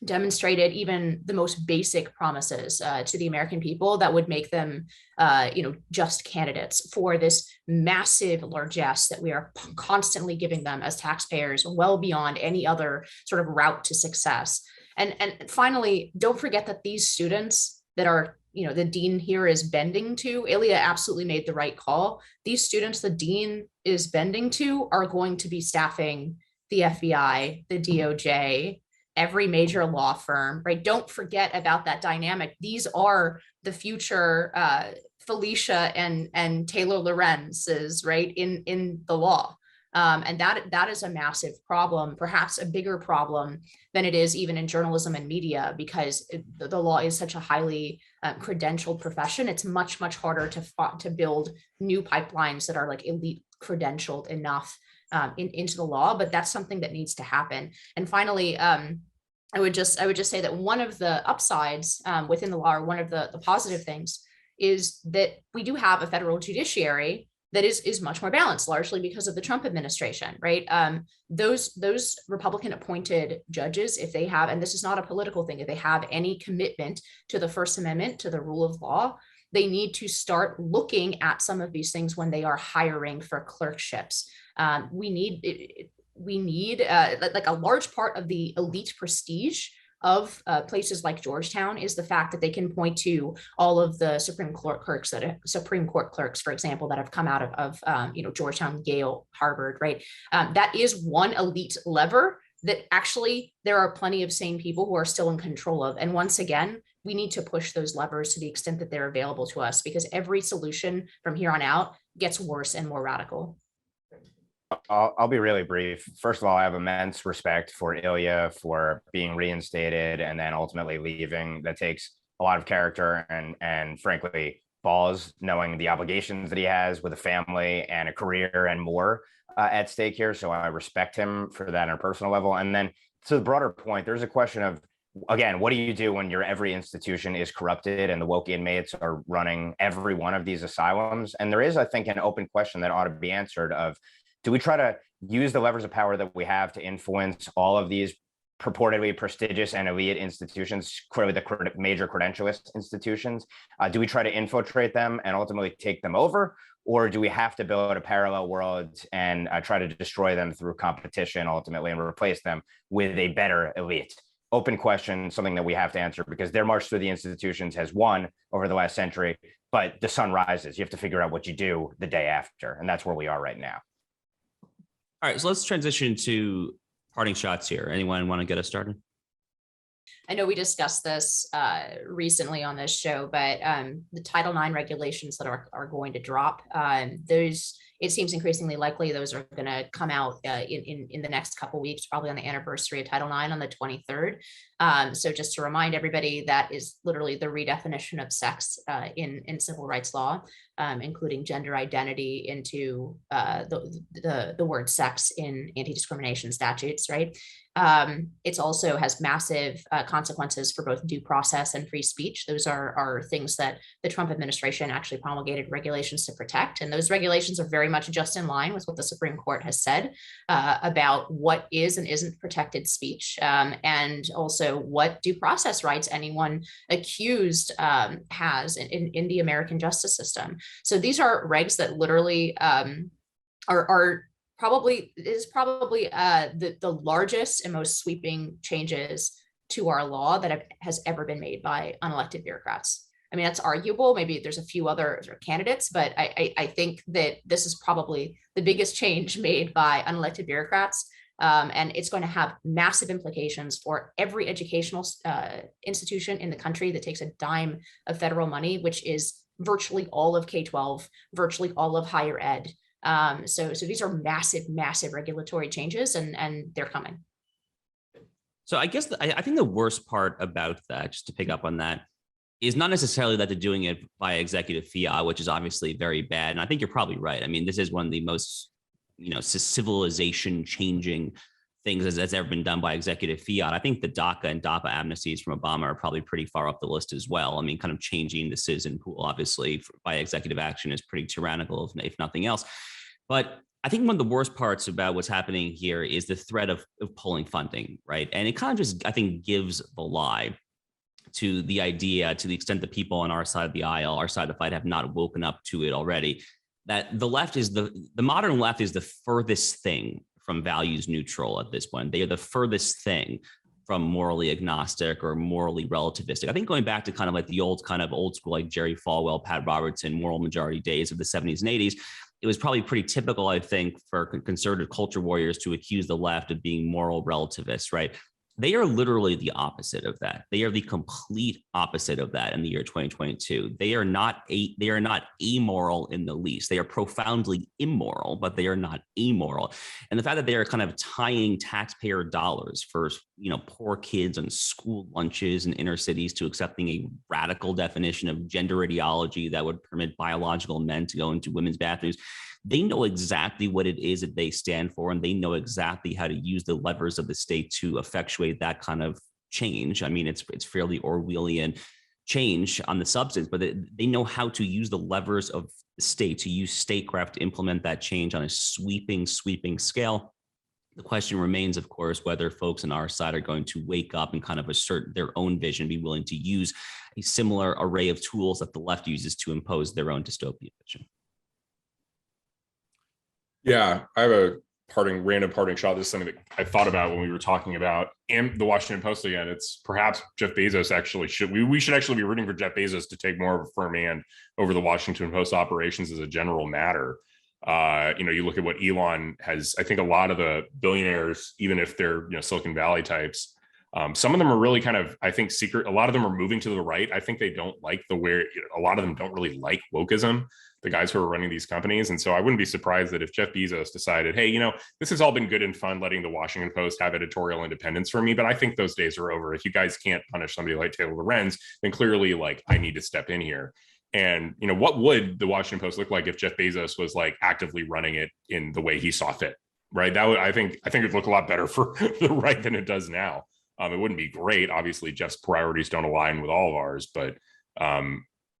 demonstrated even the most basic promises to the American people that would make them, just candidates for this massive largesse that we are constantly giving them as taxpayers, well beyond any other sort of route to success. And finally, don't forget that these students that are, the dean here is bending to, Ilya absolutely made the right call. These students the dean is bending to are going to be staffing the FBI, the DOJ, every major law firm, right? Don't forget about that dynamic. These are the future Felicia and Taylor Lorenz's, right, in the law. And that is a massive problem, perhaps a bigger problem than it is even in journalism and media, because the law is such a highly credentialed profession. It's much, much harder to build new pipelines that are like elite credentialed enough into the law, but that's something that needs to happen. And finally, I would just say that one of the upsides within the law, or one of the positive things, is that we do have a federal judiciary that is much more balanced, largely because of the Trump administration, right? Those Republican appointed judges, if they have, and this is not a political thing, if they have any commitment to the First Amendment, to the rule of law, they need to start looking at some of these things when they are hiring for clerkships. We need like a large part of the elite prestige of places like Georgetown is the fact that they can point to all of the Supreme Court clerks, for example, that have come out of Georgetown, Yale, Harvard, right? That is one elite lever that actually there are plenty of sane people who are still in control of. And once again, we need to push those levers to the extent that they're available to us, because every solution from here on out gets worse and more radical. I'll be really brief. First of all, I have immense respect for Ilya for being reinstated and then ultimately leaving. That takes a lot of character and frankly, balls, knowing the obligations that he has with a family and a career and more at stake here. So I respect him for that on a personal level. And then to the broader point, there's a question of, again, what do you do when every institution is corrupted and the woke inmates are running every one of these asylums? And there is, I think, an open question that ought to be answered of, do we try to use the levers of power that we have to influence all of these purportedly prestigious and elite institutions, clearly the major credentialist institutions? Do we try to infiltrate them and ultimately take them over? Or do we have to build a parallel world and try to destroy them through competition ultimately and replace them with a better elite? Open question, something that we have to answer, because their march through the institutions has won over the last century, but the sun rises. You have to figure out what you do the day after. And that's where we are right now. All right, so let's transition to parting shots here. Anyone want to get us started? I know we discussed this recently on this show, but the Title IX regulations that are going to drop, it seems increasingly likely those are going to come out in the next couple of weeks, probably on the anniversary of Title IX on the 23rd. So just to remind everybody, that is literally the redefinition of sex in civil rights law, including gender identity into the word sex in anti-discrimination statutes, right? It also has massive consequences for both due process and free speech. Those are things that the Trump administration actually promulgated regulations to protect. And those regulations are very much just in line with what the Supreme Court has said about what is and isn't protected speech, and also what due process rights anyone accused has in the American justice system. So these are regs that literally are probably the largest and most sweeping changes to our law that has ever been made by unelected bureaucrats. I mean, that's arguable. Maybe there's a few other candidates, but I think that this is probably the biggest change made by unelected bureaucrats. And it's going to have massive implications for every educational institution in the country that takes a dime of federal money, which is virtually all of K-12, virtually all of higher ed. So these are massive regulatory changes, and they're coming. So I guess I think the worst part about that, just to pick up on that, is not necessarily that they're doing it by executive fiat, which is obviously very bad. And I think you're probably right. I mean, this is one of the most, civilization changing things that's ever been done by executive fiat. I think the DACA and DAPA amnesties from Obama are probably pretty far up the list as well. I mean, kind of changing the citizen pool, obviously, by executive action is pretty tyrannical, if nothing else. But I think one of the worst parts about what's happening here is the threat of pulling funding, right? And it kind of just, I think, gives the lie to the idea, to the extent that people on our side of the aisle, our side of the fight, have not woken up to it already, that the left is the modern left is the furthest thing from values neutral at this point. They are the furthest thing from morally agnostic or morally relativistic. I think going back to kind of like the old school, like Jerry Falwell, Pat Robertson, moral majority days of the 70s and 80s, it was probably pretty typical, I think, for conservative culture warriors to accuse the left of being moral relativists, right? They are literally the opposite of that. They are the complete opposite of that in the year 2022. They are not amoral in the least. They are profoundly immoral, but they are not amoral. And the fact that they are kind of tying taxpayer dollars for, poor kids on school lunches in inner cities to accepting a radical definition of gender ideology that would permit biological men to go into women's bathrooms. They know exactly what it is that they stand for, and they know exactly how to use the levers of the state to effectuate that kind of change. I mean, it's fairly Orwellian change on the substance, but they know how to use the levers of the state, to use statecraft to implement that change on a sweeping scale. The question remains, of course, whether folks on our side are going to wake up and kind of assert their own vision, be willing to use a similar array of tools that the left uses to impose their own dystopian vision. Yeah, I have a random parting shot. This is something that I thought about when we were talking about the Washington Post again. It's perhaps Jeff Bezos actually we should actually be rooting for Jeff Bezos to take more of a firm hand over the Washington Post operations as a general matter. You look at what Elon has. I think a lot of the billionaires, even if they're Silicon Valley types, some of them are really kind of, I think, secret. A lot of them are moving to the right. I think they don't like a lot of them don't really like wokeism, the guys who are running these companies. And so I wouldn't be surprised that if Jeff Bezos decided, hey, this has all been good and fun, letting the Washington Post have editorial independence for me, but I think those days are over. If you guys can't punish somebody like Taylor Lorenz, then clearly, I need to step in here. And, what would the Washington Post look like if Jeff Bezos was actively running it in the way he saw fit, right? That would, I think it'd look a lot better for the right than it does now. It wouldn't be great. Obviously, Jeff's priorities don't align with all of ours, but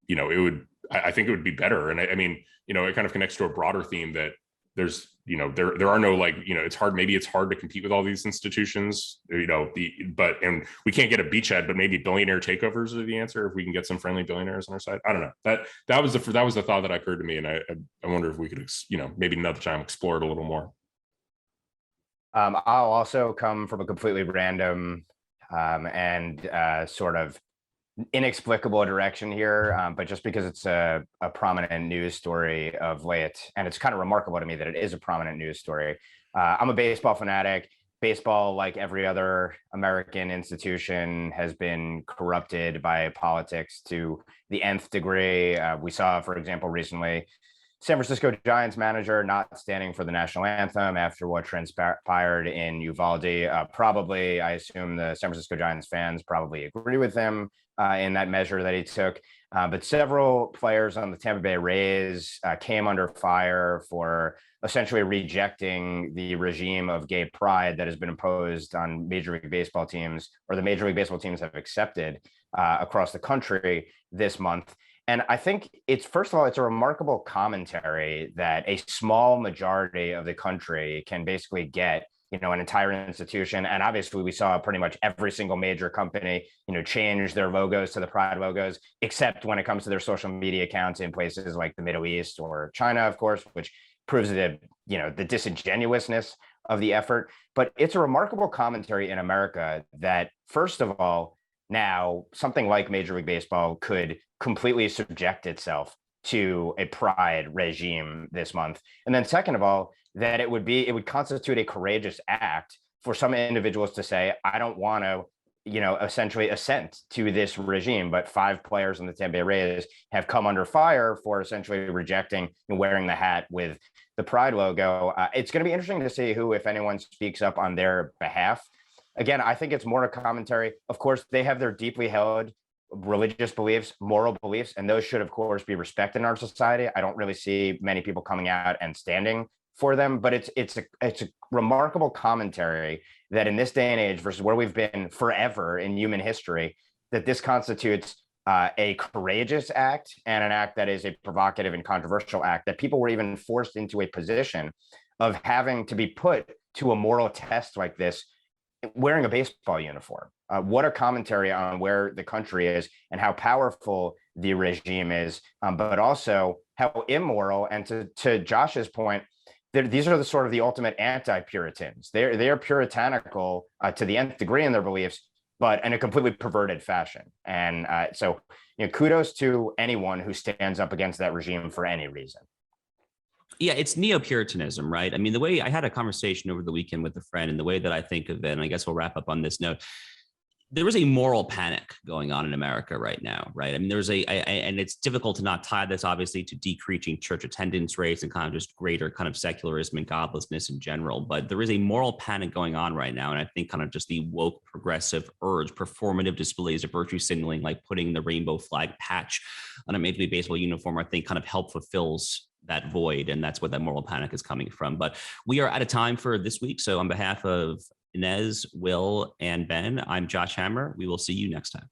it would. I think it would be better. And I mean, it kind of connects to a broader theme that there's, there are no it's hard. Maybe it's hard to compete with all these institutions, and we can't get a beachhead, but maybe billionaire takeovers are the answer if we can get some friendly billionaires on our side. I don't know. That was the thought that occurred to me, and I wonder if we could, maybe another time explore it a little more. I'll also come from a completely random and sort of inexplicable direction here, but just because it's a prominent news story of late, and it's kind of remarkable to me that it is a prominent news story. I'm a baseball fanatic. Baseball, like every other American institution, has been corrupted by politics to the nth degree. We saw, for example, recently, San Francisco Giants manager not standing for the national anthem after what transpired in Uvalde. Probably, I assume the San Francisco Giants fans probably agree with him in that measure that he took. But several players on the Tampa Bay Rays came under fire for essentially rejecting the regime of gay pride that has been imposed on Major League Baseball teams, or the Major League Baseball teams have accepted across the country this month. And I think first of all, it's a remarkable commentary that a small majority of the country can basically get, an entire institution. And obviously we saw pretty much every single major company, change their logos to the pride logos, except when it comes to their social media accounts in places like the Middle East or China, of course, which proves the disingenuousness of the effort. But it's a remarkable commentary in America that, first of all, now something like Major League Baseball could completely subject itself to a pride regime this month. And then second of all, that it would constitute a courageous act for some individuals to say, I don't want to, essentially assent to this regime. But 5 players in the Tampa Bay Rays have come under fire for essentially rejecting and wearing the hat with the pride logo. It's going to be interesting to see who, if anyone, speaks up on their behalf. Again, I think it's more a commentary. Of course, they have their deeply held religious beliefs, moral beliefs, and those should, of course, be respected in our society. I don't really see many people coming out and standing for them, but it's a remarkable commentary that in this day and age versus where we've been forever in human history, that this constitutes a courageous act and an act that is a provocative and controversial act, that people were even forced into a position of having to be put to a moral test like this wearing a baseball uniform. What a commentary on where the country is and how powerful the regime is, but also how immoral. And to Josh's point, these are the sort of the ultimate anti-Puritans. They're puritanical to the nth degree in their beliefs, but in a completely perverted fashion. And so, kudos to anyone who stands up against that regime for any reason. Yeah, it's neo-Puritanism, right? I mean, the way I had a conversation over the weekend with a friend, and the way that I think of it, and I guess we'll wrap up on this note, there is a moral panic going on in America right now, right? I mean, and it's difficult to not tie this obviously to decreasing church attendance rates and kind of just greater kind of secularism and godlessness in general. But there is a moral panic going on right now. And I think kind of just the woke progressive urge, performative displays of virtue signaling, like putting the rainbow flag patch on a Major League Baseball uniform, I think kind of fulfills that void. And that's what that moral panic is coming from. But we are out of time for this week. So on behalf of Inez, Will, and Ben, I'm Josh Hammer. We will see you next time.